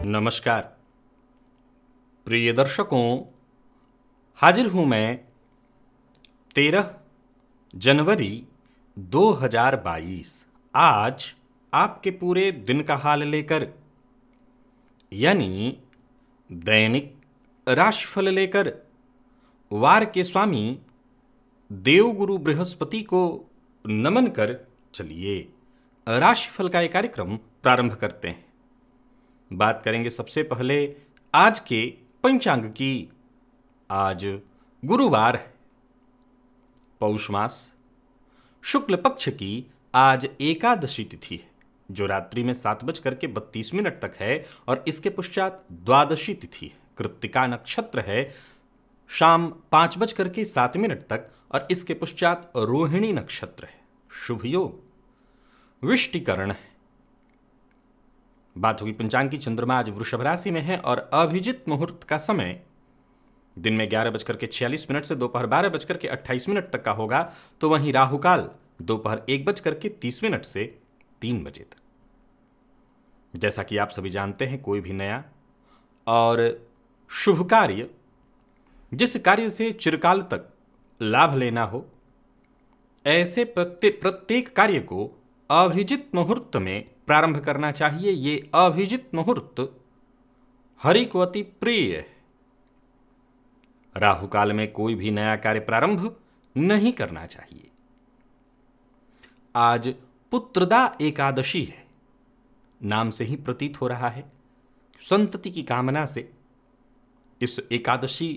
नमस्कार प्रिय दर्शकों, हाजिर हूं मैं 13 जनवरी 2022 आज आपके पूरे दिन का हाल लेकर, यानी दैनिक राशिफल लेकर वार के स्वामी देवगुरु बृहस्पति को नमन कर चलिए राशिफल का एक कार्यक्रम प्रारंभ करते हैं। बात करेंगे सबसे पहले आज के पंचांग की। आज गुरुवार है, पौष मास शुक्ल पक्ष की आज एकादशी तिथि है, जो रात्रि में 7:32 तक है और इसके पश्चात द्वादशी तिथि है। कृत्तिका नक्षत्र है, शाम 5:07 तक और इसके पश्चात रोहिणी नक्षत्र है। शुभ योग विष्टिकरण है। बात होगी पंचांग की। चंद्रमा आज वृषभ राशि में है और अभिजित मुहूर्त का समय दिन में 11:46 से दोपहर 12:28 तक का होगा, तो वहीं राहुकाल दोपहर 1:30 से 3 बजे तक। जैसा कि आप सभी जानते हैं, कोई भी नया और शुभ कार्य, जिस कार्य से चिरकाल तक लाभ लेना हो, ऐसे प्रत्येक कार्य को अभिजित मुहूर्त में प्रारंभ करना चाहिए। ये अभिजित मुहूर्त हरि को अति प्रिय है। राहु काल में कोई भी नया कार्य प्रारंभ नहीं करना चाहिए। आज पुत्रदा एकादशी है, नाम से ही प्रतीत हो रहा है संतति की कामना से इस एकादशी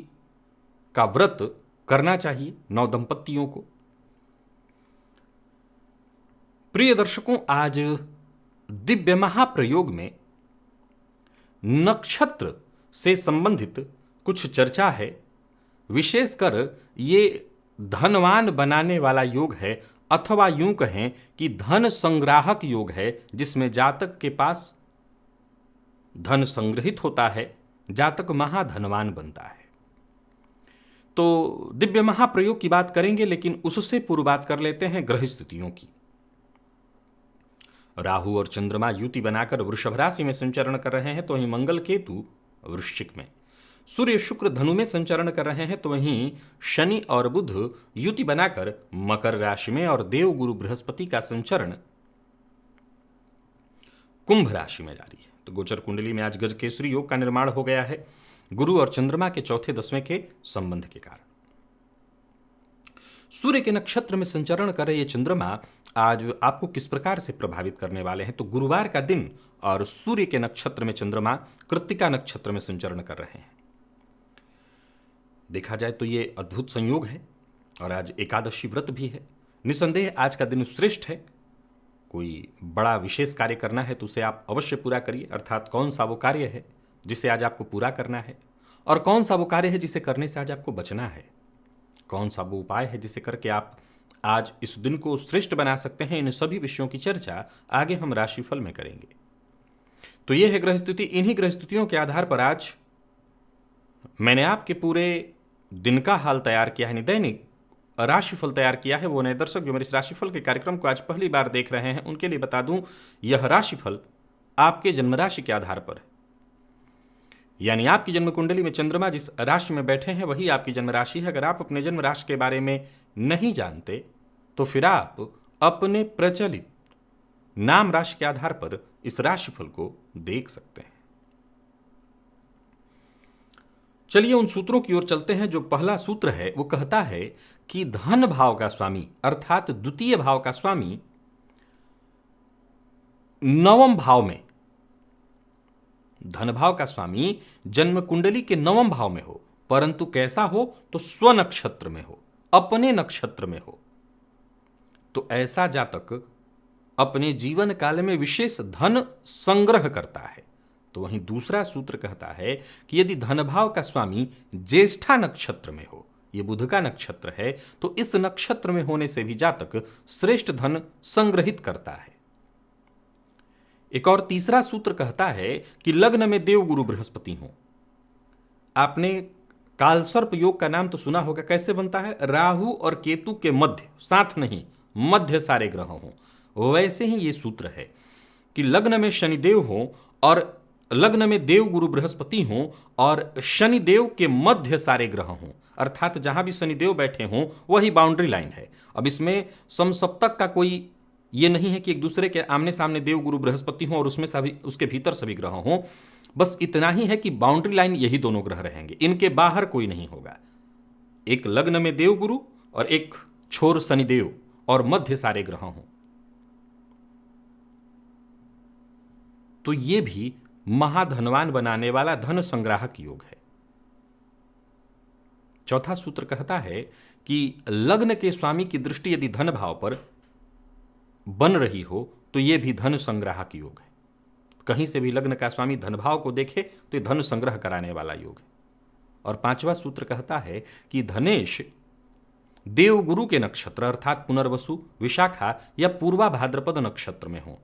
का व्रत करना चाहिए नवदंपतियों को। प्रिय दर्शकों, आज दिव्य महाप्रयोग में नक्षत्र से संबंधित कुछ चर्चा है। विशेषकर ये धनवान बनाने वाला योग है, अथवा यूं कहें कि धन संग्राहक योग है, जिसमें जातक के पास धन संग्रहित होता है, जातक महाधनवान बनता है। तो दिव्य महाप्रयोग की बात करेंगे, लेकिन उससे पूर्व बात कर लेते हैं ग्रह स्थितियों की। राहु और चंद्रमा युति बनाकर वृषभ राशि में संचरण कर रहे हैं, तो वहीं मंगल केतु वृश्चिक में, सूर्य शुक्र धनु में संचरण कर रहे हैं, तो वहीं शनि और बुध युति बनाकर मकर राशि में और देवगुरु बृहस्पति का संचरण कुंभ राशि में जारी है। तो गोचर कुंडली में आज गजकेसरी योग का निर्माण हो गया है, गुरु और चंद्रमा के चौथे 10वें के संबंध के कारण। सूर्य के नक्षत्र में संचरण कर रहे ये चंद्रमा आज आपको किस प्रकार से प्रभावित करने वाले हैं? तो गुरुवार का दिन और सूर्य के नक्षत्र में चंद्रमा कृत्तिका नक्षत्र में संचरण कर रहे हैं। देखा जाए तो ये अद्भुत संयोग है और आज एकादशी व्रत भी है। निसंदेह आज का दिन श्रेष्ठ है। कोई बड़ा विशेष कार्य करना है तो उसे आप अवश्य पूरा करिए, अर्थात कौन सा वो कार्य है जिसे आज आपको पूरा करना है और कौन सा वो कार्य है जिसे करने से आज आपको बचना है, कौन सा वो उपाय है जिसे करके आप आज इस दिन को श्रेष्ठ बना सकते हैं। इन सभी विषयों की चर्चा आगे हम राशिफल में करेंगे। तो यह है ग्रह स्थिति। इन्हीं ग्रह स्थितियों के आधार पर आज मैंने आपके पूरे दिन का हाल तैयार किया है, दैनिक राशिफल तैयार किया है। वो नए दर्शक जो मेरे इस राशिफल के कार्यक्रम को आज पहली बार देख रहे हैं, उनके लिए बता दूं, यह राशिफल आपके जन्म राशि के आधार पर है। यानी आपकी जन्म कुंडली में चंद्रमा जिस राशि में बैठे हैं वही आपकी जन्म राशि है। अगर आप अपने जन्म राशि के बारे में नहीं जानते तो फिर आप अपने प्रचलित नाम राशि के आधार पर इस राशिफल को देख सकते हैं। चलिए उन सूत्रों की ओर चलते हैं। जो पहला सूत्र है वो कहता है कि धन भाव का स्वामी, अर्थात द्वितीय भाव का स्वामी 9वें भाव में, धन भाव का स्वामी जन्म कुंडली के 9वें भाव में हो, परंतु कैसा हो? तो स्व नक्षत्र में हो, अपने नक्षत्र में हो। तो ऐसा जातक अपने जीवन काल में विशेष धन संग्रह करता है। तो वहीं दूसरा सूत्र कहता है कि यदि धन भाव का स्वामी ज्येष्ठा नक्षत्र में हो, यह बुध का नक्षत्र है, तो इस नक्षत्र में होने से भी जातक श्रेष्ठ धन संग्रहित करता है। एक और तीसरा सूत्र कहता है कि लग्न में देवगुरु बृहस्पति हो। आपने कालसर्प योग का नाम तो सुना होगा। कैसे बनता है? राहु और केतु के मध्य, साथ नहीं, मध्य सारे ग्रह हों। वैसे ही ये सूत्र है कि लग्न में शनिदेव हो और लग्न में देव गुरु बृहस्पति हों और शनि देव के मध्य सारे ग्रह हों, अर्थात जहां भी शनि देव बैठे हों वही बाउंड्री लाइन है। अब इसमें समसप्तक का कोई ये नहीं है कि एक दूसरे के आमने सामने देव गुरु बृहस्पति हों और उसमें सभी उसके भीतर सभी ग्रह हों, बस इतना ही है कि बाउंड्री लाइन यही दोनों ग्रह रहेंगे, इनके बाहर कोई नहीं होगा। एक लग्न में देव गुरु और एक छोर शनिदेव और मध्य सारे ग्रह हों, तो ये भी महाधनवान बनाने वाला धन संग्राहक योग है। चौथा सूत्र कहता है कि लग्न के स्वामी की दृष्टि यदि धन भाव पर बन रही हो तो यह भी धन संग्राहक योग है। कहीं से भी लग्न का स्वामी धन भाव को देखे तो यह धन संग्रह कराने वाला योग है। और पांचवा सूत्र कहता है कि धनेश देवगुरु के नक्षत्र अर्थात पुनर्वसु, विशाखा या पूर्वा भाद्रपद नक्षत्र में हो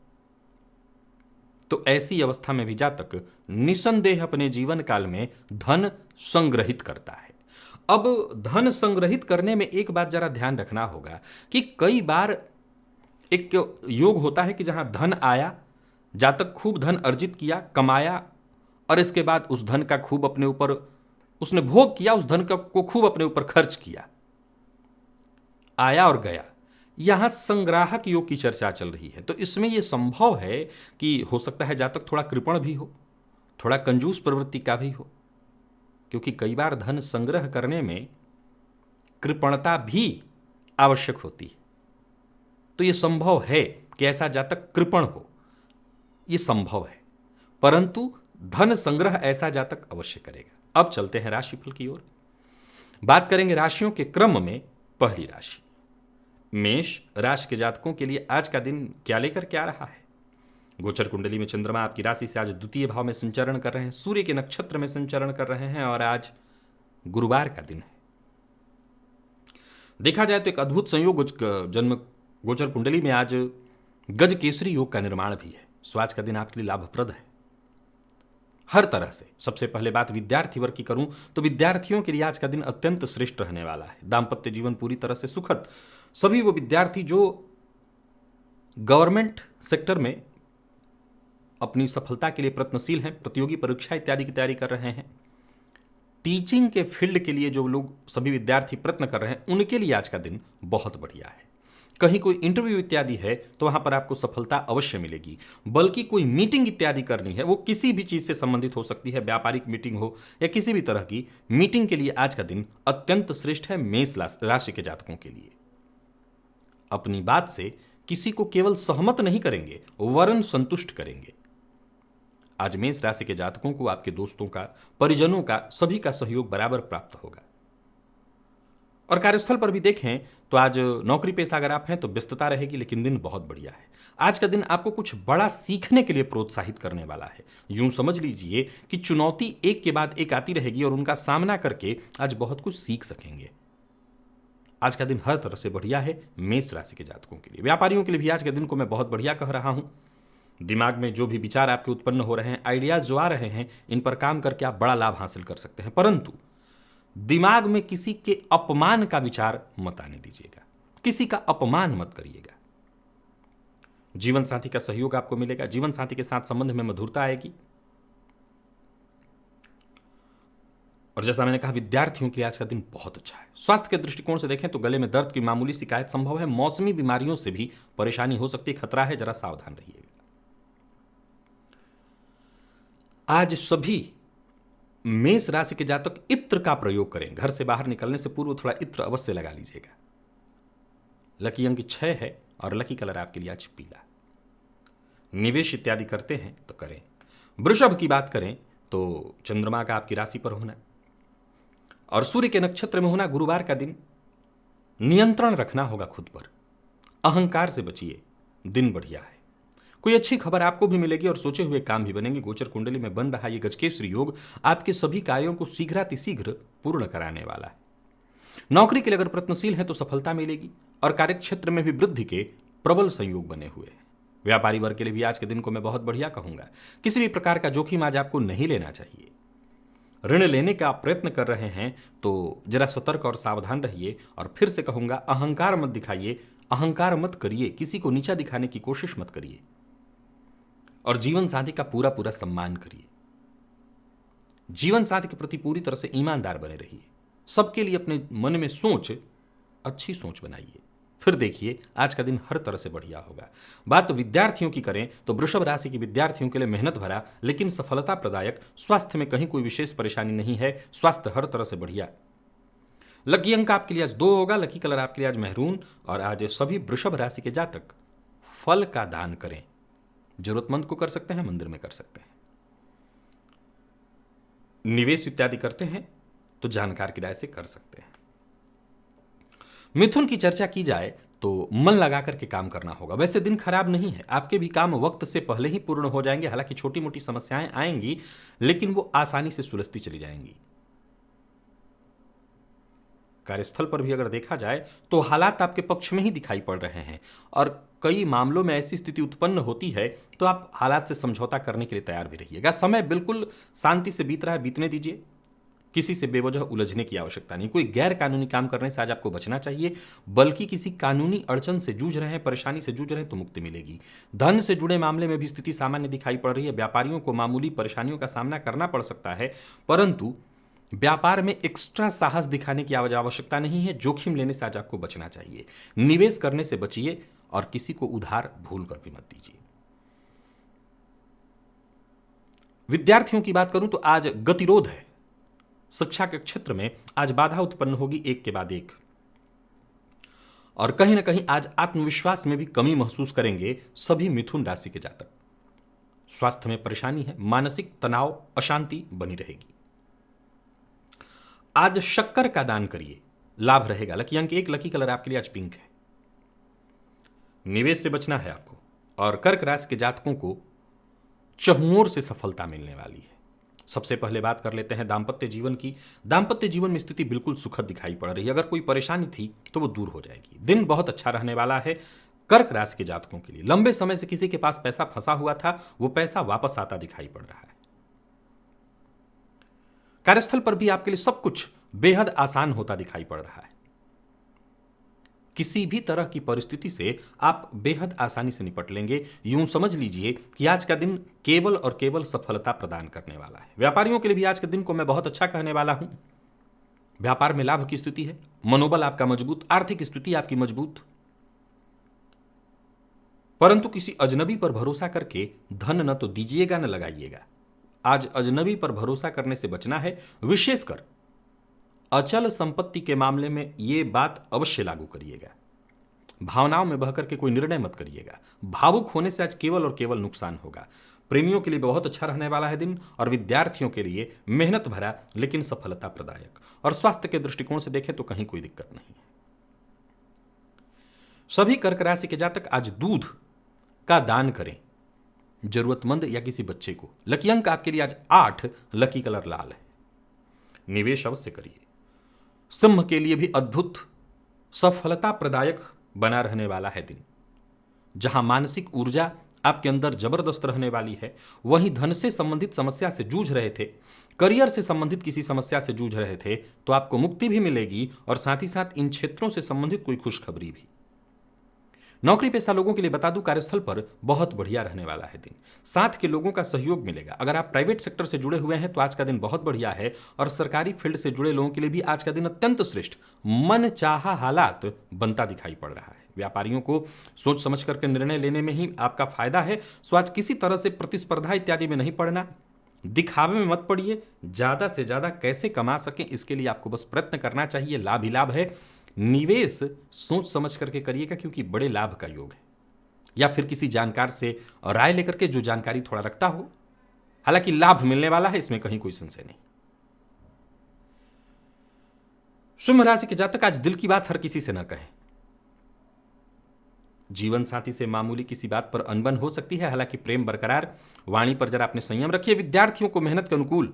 तो ऐसी अवस्था में भी जातक निसंदेह अपने जीवन काल में धन संग्रहित करता है। अब धन संग्रहित करने में एक बात जरा ध्यान रखना होगा कि कई बार एक योग होता है कि जहां धन आया, जातक खूब धन अर्जित किया, कमाया और इसके बाद उस धन का खूब अपने ऊपर उसने भोग किया, उस धन को खूब अपने ऊपर खर्च किया, आया और गया। यहां संग्राहक योग की चर्चा चल रही है। तो इसमें यह संभव है कि हो सकता है जातक थोड़ा कृपण भी हो, थोड़ा कंजूस प्रवृत्ति का भी हो, क्योंकि कई बार धन संग्रह करने में कृपणता भी आवश्यक होती है। तो यह संभव है कि ऐसा जातक कृपण हो, यह संभव है, परंतु धन संग्रह ऐसा जातक अवश्य करेगा। अब चलते हैं राशिफल की ओर। बात करेंगे राशियों के क्रम में। पहली राशि मेष राशि के जातकों के लिए आज का दिन क्या लेकर क्या रहा है। गोचर कुंडली में चंद्रमा आपकी राशि से आज द्वितीय भाव में संचरण कर रहे हैं, सूर्य के नक्षत्र में संचरण कर रहे हैं और आज गुरुवार का दिन है। देखा जाए तो एक अद्भुत संयोग जन्म गोचर कुंडली में आज गज केसरी योग का निर्माण भी है। सो आज का दिन आपके लिए लाभप्रद है हर तरह से। सबसे पहले बात विद्यार्थी वर्ग की करूं तो विद्यार्थियों के लिए आज का दिन अत्यंत श्रेष्ठ रहने वाला है। दाम्पत्य जीवन पूरी तरह से सुखद। सभी वो विद्यार्थी जो गवर्नमेंट सेक्टर में अपनी सफलता के लिए प्रयत्नशील हैं, प्रतियोगी परीक्षा इत्यादि की तैयारी कर रहे हैं, टीचिंग के फील्ड के लिए जो लोग सभी विद्यार्थी प्रयत्न कर रहे हैं, उनके लिए आज का दिन बहुत बढ़िया है। कहीं कोई इंटरव्यू इत्यादि है तो वहां पर आपको सफलता अवश्य मिलेगी। बल्कि कोई मीटिंग इत्यादि करनी है, वो किसी भी चीज से संबंधित हो सकती है, व्यापारिक मीटिंग हो या किसी भी तरह की मीटिंग के लिए आज का दिन अत्यंत श्रेष्ठ है मेष राशि के जातकों के लिए। अपनी बात से किसी को केवल सहमत नहीं करेंगे वरन संतुष्ट करेंगे। आज मेष राशि के जातकों को आपके दोस्तों का, परिजनों का, सभी का सहयोग बराबर प्राप्त होगा। और कार्यस्थल पर भी देखें तो आज नौकरी पेशा अगर आप हैं तो व्यस्तता रहेगी, लेकिन दिन बहुत बढ़िया है। आज का दिन आपको कुछ बड़ा सीखने के लिए प्रोत्साहित करने वाला है। यूं समझ लीजिए कि चुनौती एक के बाद एक आती रहेगी और उनका सामना करके आज बहुत कुछ सीख सकेंगे। आज का दिन हर तरह से बढ़िया है मेष राशि के जातकों के लिए। व्यापारियों के लिए भी आज के दिन को मैं बहुत बढ़िया कह रहा हूं। दिमाग में जो भी विचार आपके उत्पन्न हो रहे हैं, आइडियाज जो आ रहे हैं, इन पर काम करके आप बड़ा लाभ हासिल कर सकते हैं। परंतु दिमाग में किसी के अपमान का विचार मत आने दीजिएगा, किसी का अपमान मत करिएगा। जीवन साथी का सहयोग आपको मिलेगा, जीवन साथी के साथ संबंध में मधुरता आएगी। और जैसा मैंने कहा, विद्यार्थियों के लिए आज का दिन बहुत अच्छा है। स्वास्थ्य के दृष्टिकोण से देखें तो गले में दर्द की मामूली शिकायत संभव है। मौसमी बीमारियों से भी परेशानी हो सकती है, खतरा है, जरा सावधान रहिएगा। आज सभी मेष राशि के जातक इत्र का प्रयोग करें। घर से बाहर निकलने से पूर्व थोड़ा इत्र अवश्य लगा लीजिएगा। लकी अंक 6 है और लकी कलर आपके लिए आज पीला। निवेश इत्यादि करते हैं तो करें। वृषभ की बात करें तो चंद्रमा का आपकी राशि पर होना और सूर्य के नक्षत्र में होना गुरुवार का दिन। नियंत्रण रखना होगा खुद पर, अहंकार से बचिए, दिन बढ़िया है। कोई अच्छी खबर आपको भी मिलेगी और सोचे हुए काम भी बनेंगे। गोचर कुंडली में बन रहा ये गजकेसरी योग आपके सभी कार्यों को शीघ्रातिशीघ्र पूर्ण कराने वाला है। नौकरी के लिए अगर प्रयत्नशील है तो सफलता मिलेगी और कार्यक्षेत्र में भी वृद्धि के प्रबल संयोग बने हुए हैं। व्यापारी वर्ग के लिए भी आज के दिन को मैं बहुत बढ़िया कहूंगा। किसी भी प्रकार का जोखिम आज आपको नहीं लेना चाहिए। ऋण लेने का आप प्रयत्न कर रहे हैं तो जरा सतर्क और सावधान रहिए। और फिर से कहूंगा, अहंकार मत दिखाइए, अहंकार मत करिए, किसी को नीचा दिखाने की कोशिश मत करिए और जीवन साथी का पूरा पूरा सम्मान करिए। जीवन साथी के प्रति पूरी तरह से ईमानदार बने रहिए। सबके लिए अपने मन में अच्छी सोच बनाइए। फिर देखिए आज का दिन हर तरह से बढ़िया होगा। बात तो विद्यार्थियों की करें तो वृषभ राशि के विद्यार्थियों के लिए मेहनत भरा लेकिन सफलता प्रदायक, स्वास्थ्य में कहीं कोई विशेष परेशानी नहीं है, स्वास्थ्य हर तरह से बढ़िया। लकी अंक आपके लिए आज 2 होगा, लकी कलर आपके लिए आज महरून। और आज सभी वृषभ राशि के जातक फल का दान करें। जरूरतमंद को कर सकते हैं, मंदिर में कर सकते हैं। निवेश इत्यादि करते हैं तो जानकार की राय से कर सकते हैं। मिथुन की चर्चा की जाए तो मन लगा करके काम करना होगा। वैसे दिन खराब नहीं है, आपके भी काम वक्त से पहले ही पूर्ण हो जाएंगे। हालांकि छोटी मोटी समस्याएं आएंगी लेकिन वो आसानी से सुलझती चली जाएंगी। कार्यस्थल पर भी अगर देखा जाए तो हालात आपके पक्ष में ही दिखाई पड़ रहे हैं और कई मामलों में ऐसी स्थिति उत्पन्न होती है तो आप हालात से समझौता करने के लिए तैयार भी रहिएगा। समय बिल्कुल शांति से बीत रहा है, बीतने दीजिए। किसी से बेवजह उलझने की आवश्यकता नहीं। कोई गैर कानूनी काम करने से आज आपको बचना चाहिए, बल्कि किसी कानूनी अड़चन से जूझ रहे हैं, परेशानी से जूझ रहे हैं तो मुक्ति मिलेगी। धन से जुड़े मामले में भी स्थिति सामान्य दिखाई पड़ रही है। व्यापारियों को मामूली परेशानियों का सामना करना पड़ सकता है, परंतु व्यापार में एक्स्ट्रा साहस दिखाने की आवश्यकता नहीं है। जोखिम लेने से आज आपको बचना चाहिए। निवेश करने से बचिए और किसी को उधार भूल कर भी मत दीजिए। विद्यार्थियों की बात करूं तो आज गतिरोध है। शिक्षा के क्षेत्र में आज बाधा उत्पन्न होगी एक के बाद एक, और कहीं ना कहीं आज आत्मविश्वास में भी कमी महसूस करेंगे सभी मिथुन राशि के जातक। स्वास्थ्य में परेशानी है, मानसिक तनाव, अशांति बनी रहेगी। आज शक्कर का दान करिए, लाभ रहेगा। लकी अंक 1, लकी कलर आपके लिए आज पिंक है। निवेश से बचना है आपको। और कर्क राशि के जातकों को चहुओर से सफलता मिलने वाली है। सबसे पहले बात कर लेते हैं दाम्पत्य जीवन की। दाम्पत्य जीवन में स्थिति बिल्कुल सुखद दिखाई पड़ रही है। अगर कोई परेशानी थी तो वो दूर हो जाएगी। दिन बहुत अच्छा रहने वाला है कर्क राशि के जातकों के लिए। लंबे समय से किसी के पास पैसा फंसा हुआ था, वो पैसा वापस आता दिखाई पड़ रहा है। कार्यस्थल पर भी आपके लिए सब कुछ बेहद आसान होता दिखाई पड़ रहा है। किसी भी तरह की परिस्थिति से आप बेहद आसानी से निपट लेंगे। यूं समझ लीजिए कि आज का दिन केवल और केवल सफलता प्रदान करने वाला है। व्यापारियों के लिए भी आज के दिन को मैं बहुत अच्छा कहने वाला हूं। व्यापार में लाभ की स्थिति है, मनोबल आपका मजबूत, आर्थिक स्थिति आपकी मजबूत। परंतु किसी अजनबी पर भरोसा करके धन न तो दीजिएगा न लगाइएगा। आज अजनबी पर भरोसा करने से बचना है। विशेषकर अचल संपत्ति के मामले में यह बात अवश्य लागू करिएगा। भावनाओं में बहकर के कोई निर्णय मत करिएगा। भावुक होने से आज केवल और केवल नुकसान होगा। प्रेमियों के लिए बहुत अच्छा रहने वाला है दिन, और विद्यार्थियों के लिए मेहनत भरा लेकिन सफलता प्रदायक। और स्वास्थ्य के दृष्टिकोण से देखें तो कहीं कोई दिक्कत नहीं है। सभी कर्क राशि के जातक आज दूध का दान करें जरूरतमंद या किसी बच्चे को। लकी अंक आपके लिए आज 8, लकी कलर लाल है। निवेश अवश्य करिए। सिंह के लिए भी अद्भुत सफलता प्रदायक बना रहने वाला है दिन। जहां मानसिक ऊर्जा आपके अंदर जबरदस्त रहने वाली है, वहीं धन से संबंधित समस्या से जूझ रहे थे, करियर से संबंधित किसी समस्या से जूझ रहे थे, तो आपको मुक्ति भी मिलेगी और साथ ही साथ इन क्षेत्रों से संबंधित कोई खुशखबरी भी। नौकरी पेशा लोगों के लिए बता दूं, कार्यस्थल पर बहुत बढ़िया रहने वाला है दिन। साथ के लोगों का सहयोग मिलेगा। अगर आप प्राइवेट सेक्टर से जुड़े हुए हैं तो आज का दिन बहुत बढ़िया है, और सरकारी फील्ड से जुड़े लोगों के लिए भी आज का दिन अत्यंत श्रेष्ठ, मन चाहा हालात बनता दिखाई पड़ रहा है। व्यापारियों को सोच समझ करके निर्णय लेने में ही आपका फायदा है। सो आज किसी तरह से प्रतिस्पर्धा इत्यादि में नहीं पड़ना, दिखावे में मत पड़िए। ज्यादा से ज्यादा कैसे कमा सकें इसके लिए आपको बस प्रयत्न करना चाहिए। लाभ ही लाभ है। निवेश सोच समझ करके करिएगा क्योंकि बड़े लाभ का योग है, या फिर किसी जानकार से राय लेकर के जो जानकारी थोड़ा रखता हो। हालांकि लाभ मिलने वाला है, इसमें कहीं कोई संशय नहीं। सिंह राशि के जातक आज दिल की बात हर किसी से ना कहें। जीवन साथी से मामूली किसी बात पर अनबन हो सकती है, हालांकि प्रेम बरकरार। वाणी पर जरा अपने संयम रखिए। विद्यार्थियों को मेहनत के अनुकूल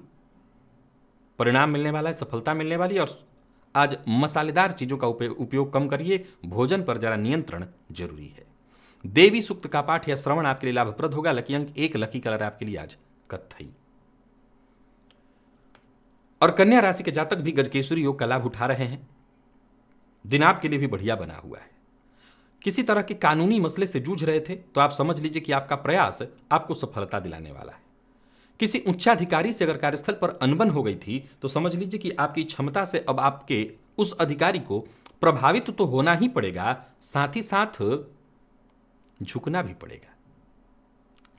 परिणाम मिलने वाला है, सफलता मिलने वाली है। और आज मसालेदार चीजों का उपयोग कम करिए। भोजन पर जरा नियंत्रण जरूरी है। देवी सूक्त का पाठ या श्रवण आपके लिए लाभप्रद होगा। लकी अंक 1, लकी कलर आपके लिए आज कत्थई। और कन्या राशि के जातक भी गजकेसरी योग का लाभ उठा रहे हैं। दिन आपके लिए भी बढ़िया बना हुआ है। किसी तरह के कानूनी मसले से जूझ रहे थे तो आप समझ लीजिए कि आपका प्रयास आपको सफलता दिलाने वाला है। किसी उच्चाधिकारी से अगर कार्यस्थल पर अनबन हो गई थी तो समझ लीजिए कि आपकी क्षमता से अब आपके उस अधिकारी को प्रभावित तो होना ही पड़ेगा, साथ ही साथ झुकना भी पड़ेगा।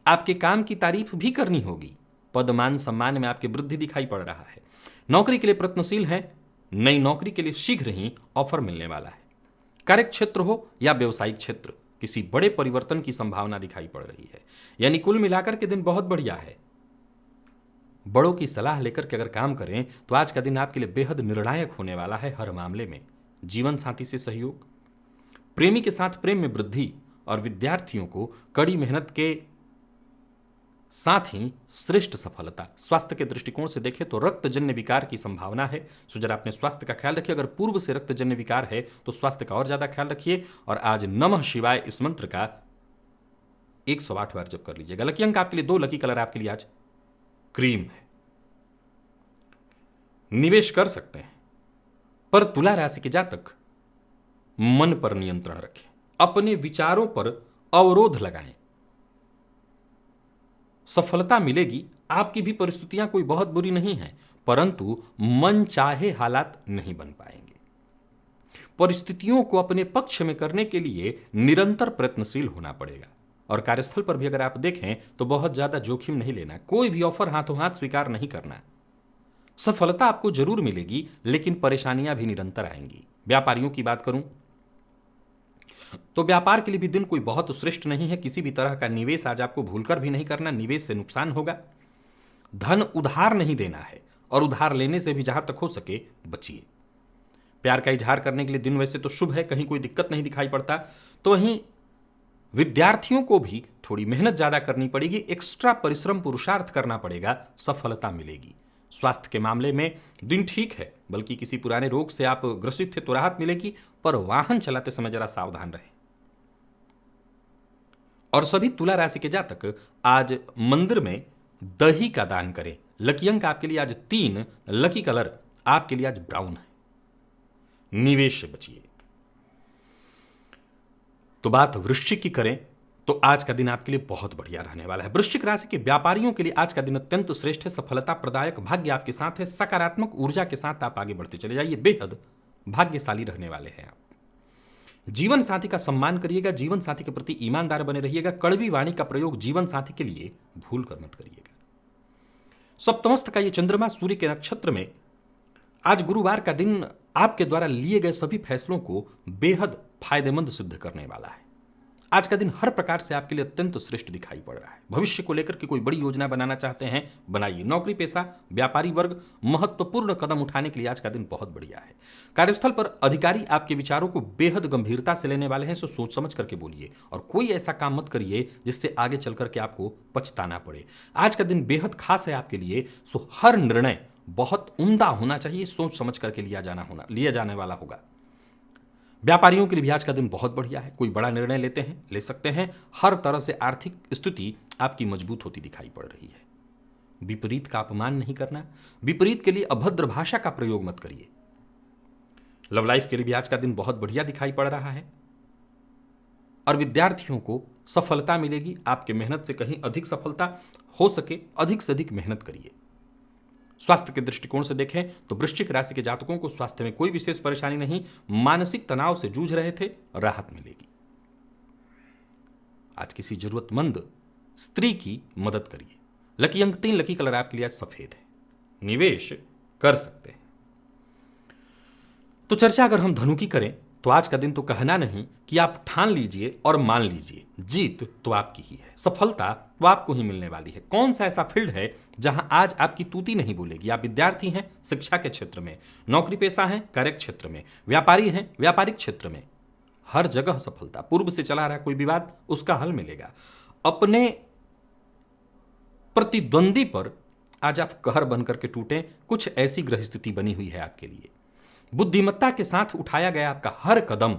आपके काम की तारीफ भी करनी होगी। पद मान सम्मान में आपकी वृद्धि दिखाई पड़ रहा है। नौकरी के लिए प्रयत्नशील हैं, नई नौकरी के लिए शीघ्र ही ऑफर मिलने वाला है। कार्य क्षेत्र हो या व्यवसायिक क्षेत्र, किसी बड़े परिवर्तन की संभावना दिखाई पड़ रही है। यानी कुल मिलाकर के दिन बहुत बढ़िया है। बड़ों की सलाह लेकर के अगर काम करें तो आज का दिन आपके लिए बेहद निर्णायक होने वाला है हर मामले में। जीवन साथी से सहयोग, प्रेमी के साथ प्रेम में वृद्धि और विद्यार्थियों को कड़ी मेहनत के साथ ही श्रेष्ठ सफलता। स्वास्थ्य के दृष्टिकोण से देखें तो रक्तजन्य विकार की संभावना है, सो जरा अपने स्वास्थ्य का ख्याल रखिए। अगर पूर्व से रक्तजन्य विकार है तो स्वास्थ्य का और ज्यादा ख्याल रखिए। और आज नमः शिवाय इस मंत्र का 108 बार जप कर लीजिएगा। लकी अंक आपके लिए 2, लकी कलर आपके लिए आज क्रीम है। निवेश कर सकते हैं, पर तुला राशि के जातक मन पर नियंत्रण रखें, अपने विचारों पर अवरोध लगाएं। सफलता मिलेगी, आपकी भी परिस्थितियां कोई बहुत बुरी नहीं है, परंतु मन चाहे हालात नहीं बन पाएंगे। परिस्थितियों को अपने पक्ष में करने के लिए निरंतर प्रयत्नशील होना पड़ेगा। और कार्यस्थल पर भी अगर आप देखें तो बहुत ज्यादा जोखिम नहीं लेना, कोई भी ऑफर हाथों हाथ स्वीकार नहीं करना। सफलता आपको जरूर मिलेगी, लेकिन परेशानियां भी निरंतर आएंगी। व्यापारियों की बात करूं तो व्यापार के लिए भी दिन कोई बहुत श्रेष्ठ नहीं है। किसी भी तरह का निवेश आज आपको भूलकर भी नहीं करना, निवेश से नुकसान होगा। धन उधार नहीं देना है, और उधार लेने से भी जहां तक हो सके बचिए। प्यार का इजहार करने के लिए दिन वैसे तो शुभ है, कहीं कोई दिक्कत नहीं दिखाई पड़ता। तो वहीं विद्यार्थियों को भी थोड़ी मेहनत ज्यादा करनी पड़ेगी, एक्स्ट्रा परिश्रम पुरुषार्थ करना पड़ेगा, सफलता मिलेगी। स्वास्थ्य के मामले में दिन ठीक है, बल्कि किसी पुराने रोग से आप ग्रसित थे तो राहत मिलेगी, पर वाहन चलाते समय जरा सावधान रहें। और सभी तुला राशि के जातक आज मंदिर में दही का दान करें। लकी अंक आपके लिए आज 3, लकी कलर आपके लिए आज ब्राउन है। निवेश से बचिए। तो बात वृश्चिक की करें तो आज का दिन आपके लिए बहुत बढ़िया रहने वाला है। वृश्चिक राशि के व्यापारियों के लिए आज का दिन अत्यंत श्रेष्ठ है। सफलता प्रदायक भाग्य आपके साथ है। सकारात्मक ऊर्जा के साथ आप आगे बढ़ते चले जाइए। बेहद भाग्यशाली रहने वाले हैं आप। जीवन साथी का सम्मान करिएगा, जीवन साथी के प्रति ईमानदार बने रहिएगा। कड़वी वाणी का प्रयोग जीवन साथी के लिए भूल कर मत करिएगा। सप्तमस्त का यह चंद्रमा सूर्य के नक्षत्र में आज गुरुवार का दिन आपके द्वारा लिए गए सभी फैसलों को बेहद फायदेमंद सिद्ध करने वाला है। आज का दिन हर प्रकार से आपके लिए अत्यंत श्रेष्ठ दिखाई पड़ रहा है। भविष्य को लेकर के कोई बड़ी योजना बनाना चाहते हैं, बनाइए। नौकरी पेशा व्यापारी वर्ग महत्वपूर्ण कदम उठाने के लिए आज का दिन बहुत बढ़िया है। कार्यस्थल पर अधिकारी आपके विचारों को बेहद गंभीरता से लेने वाले हैं, सो सोच समझ करके बोलिए और कोई ऐसा काम मत करिए जिससे आगे चल करके आपको पछताना पड़े। आज का दिन बेहद खास है आपके लिए, सो हर निर्णय बहुत उम्दा होना चाहिए, सोच समझ करके लिया जाने वाला होगा। व्यापारियों के लिए भी आज का दिन बहुत बढ़िया है। कोई बड़ा निर्णय ले सकते हैं। हर तरह से आर्थिक स्थिति आपकी मजबूत होती दिखाई पड़ रही है। विपरीत का अपमान नहीं करना, विपरीत के लिए अभद्र भाषा का प्रयोग मत करिए। लव लाइफ के लिए भी आज का दिन बहुत बढ़िया दिखाई पड़ रहा है और विद्यार्थियों को सफलता मिलेगी। आपके मेहनत से कहीं अधिक सफलता हो सके, अधिक से अधिक मेहनत करिए। स्वास्थ्य के दृष्टिकोण से देखें तो वृश्चिक राशि के जातकों को स्वास्थ्य में कोई विशेष परेशानी नहीं। मानसिक तनाव से जूझ रहे थे, राहत मिलेगी। आज किसी जरूरतमंद स्त्री की मदद करिए। लकी अंक 3, लकी कलर आपके लिए आज सफेद है। निवेश कर सकते हैं। तो चर्चा अगर हम धनु की करें तो आज का दिन तो कहना नहीं कि आप ठान लीजिए और मान लीजिए, जीत तो आपकी ही है, सफलता तो आपको ही मिलने वाली है। कौन सा ऐसा फील्ड है जहां आज आपकी तूती नहीं बोलेगी? आप विद्यार्थी हैं, शिक्षा के क्षेत्र में, नौकरी पेशा हैं, कार्य क्षेत्र में, व्यापारी हैं, व्यापारिक क्षेत्र में, हर जगह सफलता। पूर्व से चला रहा कोई विवाद, उसका हल मिलेगा। अपने प्रतिद्वंदी पर आज आप कहर बनकर के टूटें, कुछ ऐसी ग्रह स्थिति बनी हुई है आपके लिए। बुद्धिमत्ता के साथ उठाया गया आपका हर कदम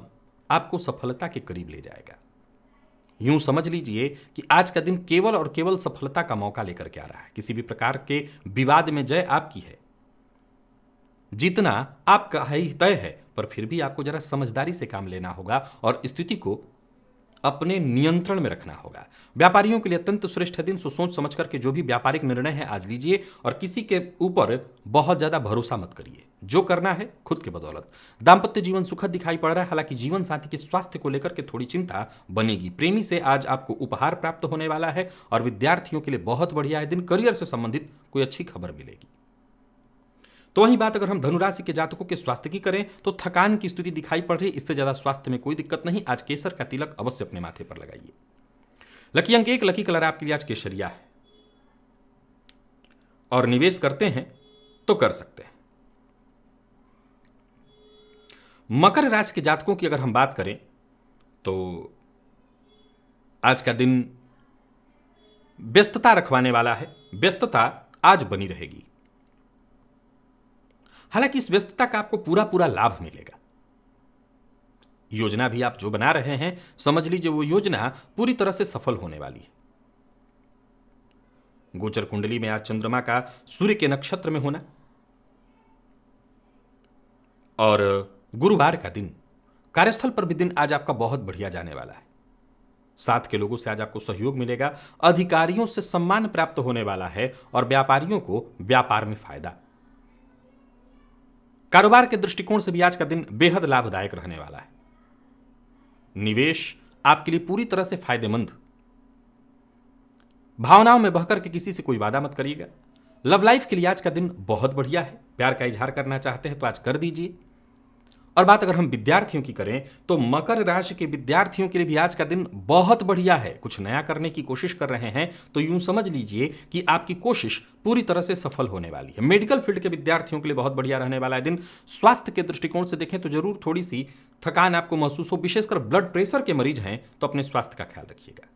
आपको सफलता के करीब ले जाएगा। यूं समझ लीजिए कि आज का दिन केवल और केवल सफलता का मौका लेकर के आ रहा है। किसी भी प्रकार के विवाद में जय आपकी है, जीतना आपका ही तय है, पर फिर भी आपको जरा समझदारी से काम लेना होगा और स्थिति को अपने नियंत्रण में रखना होगा। व्यापारियों के लिए अत्यंत श्रेष्ठ दिन, सो सोच समझ करके जो भी व्यापारिक निर्णय है आज लीजिए और किसी के ऊपर बहुत ज्यादा भरोसा मत करिए। जो करना है खुद के बदौलत। दाम्पत्य जीवन सुखद दिखाई पड़ रहा है, हालांकि जीवन साथी के स्वास्थ्य को लेकर के थोड़ी चिंता बनेगी। प्रेमी से आज आपको उपहार प्राप्त होने वाला है और विद्यार्थियों के लिए बहुत बढ़िया है दिन। करियर से संबंधित कोई अच्छी खबर मिलेगी। तो वहीं बात अगर हम धनुराशि के जातकों के स्वास्थ्य की करें तो थकान की स्थिति दिखाई पड़ रही है, इससे ज्यादा स्वास्थ्य में कोई दिक्कत नहीं। आज केसर का तिलक अवश्य अपने माथे पर लगाइए। लकी अंक 1, लकी कलर आपके लिए आज केसरिया है और निवेश करते हैं तो कर सकते हैं। मकर राशि के जातकों की अगर हम बात करें तो आज का दिन व्यस्तता रखवाने वाला है। व्यस्तता आज बनी रहेगी, हालांकि इस व्यस्तता का आपको पूरा पूरा लाभ मिलेगा। योजना भी आप जो बना रहे हैं समझ लीजिए वो योजना पूरी तरह से सफल होने वाली है। गोचर कुंडली में आज चंद्रमा का सूर्य के नक्षत्र में होना और गुरुवार का दिन, कार्यस्थल पर भी दिन आज आपका बहुत बढ़िया जाने वाला है। साथ के लोगों से आज आपको सहयोग मिलेगा, अधिकारियों से सम्मान प्राप्त होने वाला है और व्यापारियों को व्यापार में फायदा। कारोबार के दृष्टिकोण से भी आज का दिन बेहद लाभदायक रहने वाला है। निवेश आपके लिए पूरी तरह से फायदेमंद। भावनाओं में बहकर के किसी से कोई वादा मत करिएगा। लव लाइफ के लिए आज का दिन बहुत बढ़िया है। प्यार का इजहार करना चाहते हैं तो आज कर दीजिए। और बात अगर हम विद्यार्थियों की करें तो मकर राशि के विद्यार्थियों के लिए भी आज का दिन बहुत बढ़िया है। कुछ नया करने की कोशिश कर रहे हैं तो यूं समझ लीजिए कि आपकी कोशिश पूरी तरह से सफल होने वाली है। मेडिकल फील्ड के विद्यार्थियों के लिए बहुत बढ़िया रहने वाला है दिन। स्वास्थ्य के दृष्टिकोण से देखें तो जरूर थोड़ी सी थकान आपको महसूस हो, विशेषकर ब्लड प्रेशर के मरीज हैं तो अपने स्वास्थ्य का ख्याल रखिएगा।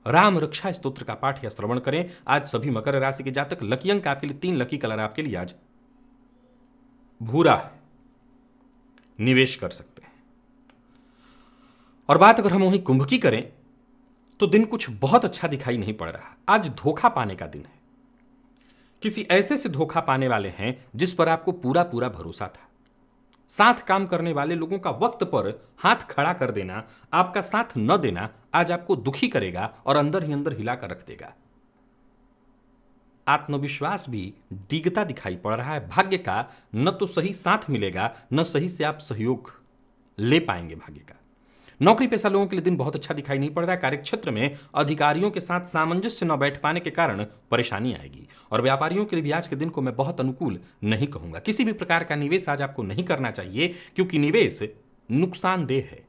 राम रक्षा स्तोत्र का पाठ या श्रवण करें आज सभी मकर राशि के जातक। लकी अंक आपके लिए 3, लकी कलर आपके लिए आज भूरा है, निवेश कर सकते हैं। और बात अगर हम वहीं कुंभ की करें तो दिन कुछ बहुत अच्छा दिखाई नहीं पड़ रहा। आज धोखा पाने का दिन है। किसी ऐसे से धोखा पाने वाले हैं जिस पर आपको पूरा पूरा भरोसा था। साथ काम करने वाले लोगों का वक्त पर हाथ खड़ा कर देना, आपका साथ न देना आज आपको दुखी करेगा और अंदर ही अंदर हिलाकर रख देगा। आत्मविश्वास भी डिगता दिखाई पड़ रहा है। भाग्य का न तो सही साथ मिलेगा, न सही से आप सहयोग ले पाएंगे भाग्य का। नौकरी पेशा लोगों के लिए दिन बहुत अच्छा दिखाई नहीं पड़ रहा है। कार्यक्षेत्र में अधिकारियों के साथ सामंजस्य न बैठ पाने के कारण परेशानी आएगी। और व्यापारियों के लिए भी आज के दिन को मैं बहुत अनुकूल नहीं कहूंगा। किसी भी प्रकार का निवेश आज आपको नहीं करना चाहिए, क्योंकि निवेश नुकसानदेह है।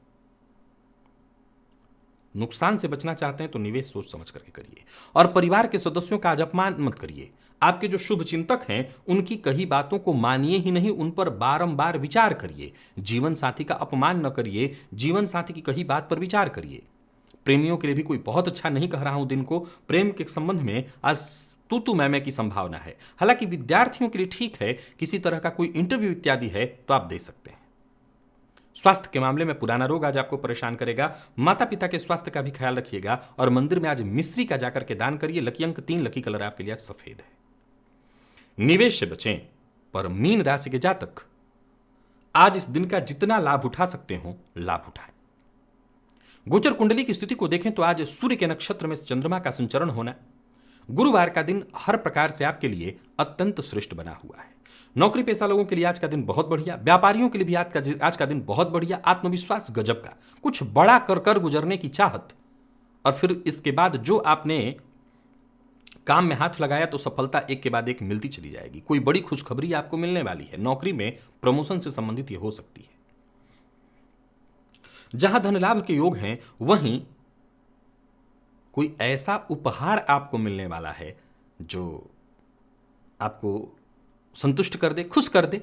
नुकसान से बचना चाहते हैं तो निवेश सोच समझ करके करिए। और परिवार के सदस्यों का आज अपमान मत करिए। आपके जो शुभ चिंतक हैं उनकी कही बातों को मानिए ही नहीं, उन पर बारंबार विचार करिए। जीवन साथी का अपमान न करिए, जीवन साथी की कही बात पर विचार करिए। प्रेमियों के लिए भी कोई बहुत अच्छा नहीं कह रहा हूं दिन को। प्रेम के संबंध में आज तू मैं की संभावना है। हालांकि विद्यार्थियों के लिए ठीक है, किसी तरह का कोई इंटरव्यू इत्यादि है तो आप दे सकते हैं। स्वास्थ्य के मामले में पुराना रोग आज आपको परेशान करेगा। माता पिता के स्वास्थ्य का भी ख्याल रखिएगा और मंदिर में आज मिश्री का जाकर के दान करिए। लकी अंक 3, लकी कलर आपके लिए आज सफेद है। निवेश से बचें, पर मीन राशि के जातक आज इस दिन का जितना लाभ उठा सकते हो लाभ उठाएं। गोचर कुंडली की स्थिति को देखें तो आज सूर्य के नक्षत्र में चंद्रमा का संचरण होना, गुरुवार का दिन हर प्रकार से आपके लिए अत्यंत श्रेष्ठ बना हुआ है। नौकरी पेशा लोगों के लिए आज का दिन बहुत बढ़िया। व्यापारियों के लिए भी आज का दिन बहुत बढ़िया। आत्मविश्वास गजब का, कुछ बड़ा कर गुजरने की चाहत और फिर इसके बाद जो आपने काम में हाथ लगाया तो सफलता एक के बाद एक मिलती चली जाएगी। कोई बड़ी खुशखबरी आपको मिलने वाली है। नौकरी में प्रमोशन से संबंधित यह हो सकती है। जहां धन लाभ के योग हैं वहीं कोई ऐसा उपहार आपको मिलने वाला है जो आपको संतुष्ट कर दे, खुश कर दे।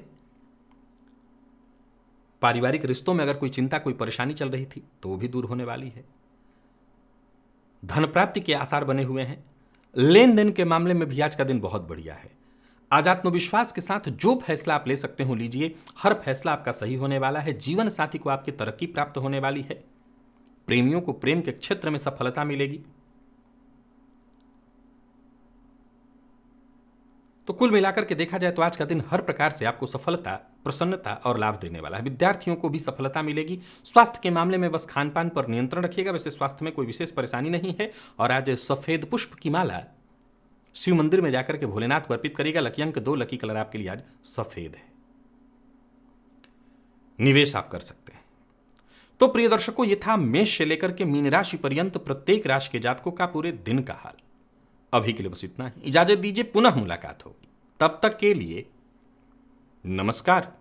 पारिवारिक रिश्तों में अगर कोई चिंता, कोई परेशानी चल रही थी तो वो भी दूर होने वाली है। धन प्राप्ति के आसार बने हुए हैं। लेन देन के मामले में भी आज का दिन बहुत बढ़िया है। आज आत्मविश्वास के साथ जो फैसला आप ले सकते हो लीजिए। हर फैसला आपका सही होने वाला है। जीवन साथी को आपकी तरक्की प्राप्त होने वाली है। प्रेमियों को प्रेम के क्षेत्र में सफलता मिलेगी। तो कुल मिलाकर के देखा जाए तो आज का दिन हर प्रकार से आपको सफलता, प्रसन्नता और लाभ देने वाला है। विद्यार्थियों को भी सफलता मिलेगी। स्वास्थ्य के मामले में बस खान पान पर नियंत्रण रखिएगा, वैसे स्वास्थ्य में कोई विशेष परेशानी नहीं है। और आज सफेद पुष्प की माला शिव मंदिर में जाकर के भोलेनाथ को अर्पित करिएगा। लकी अंक 2, लकी कलर आपके लिए आज सफेद है। निवेश आप कर सकते हैं। तो प्रिय दर्शकों, ये था मेष से लेकर के मीन राशि पर्यंत प्रत्येक राशि के जातकों का पूरे दिन का हाल। अभी के लिए बस इतना ही। इजाजत दीजिए, पुनः मुलाकात होगी। तब तक के लिए नमस्कार।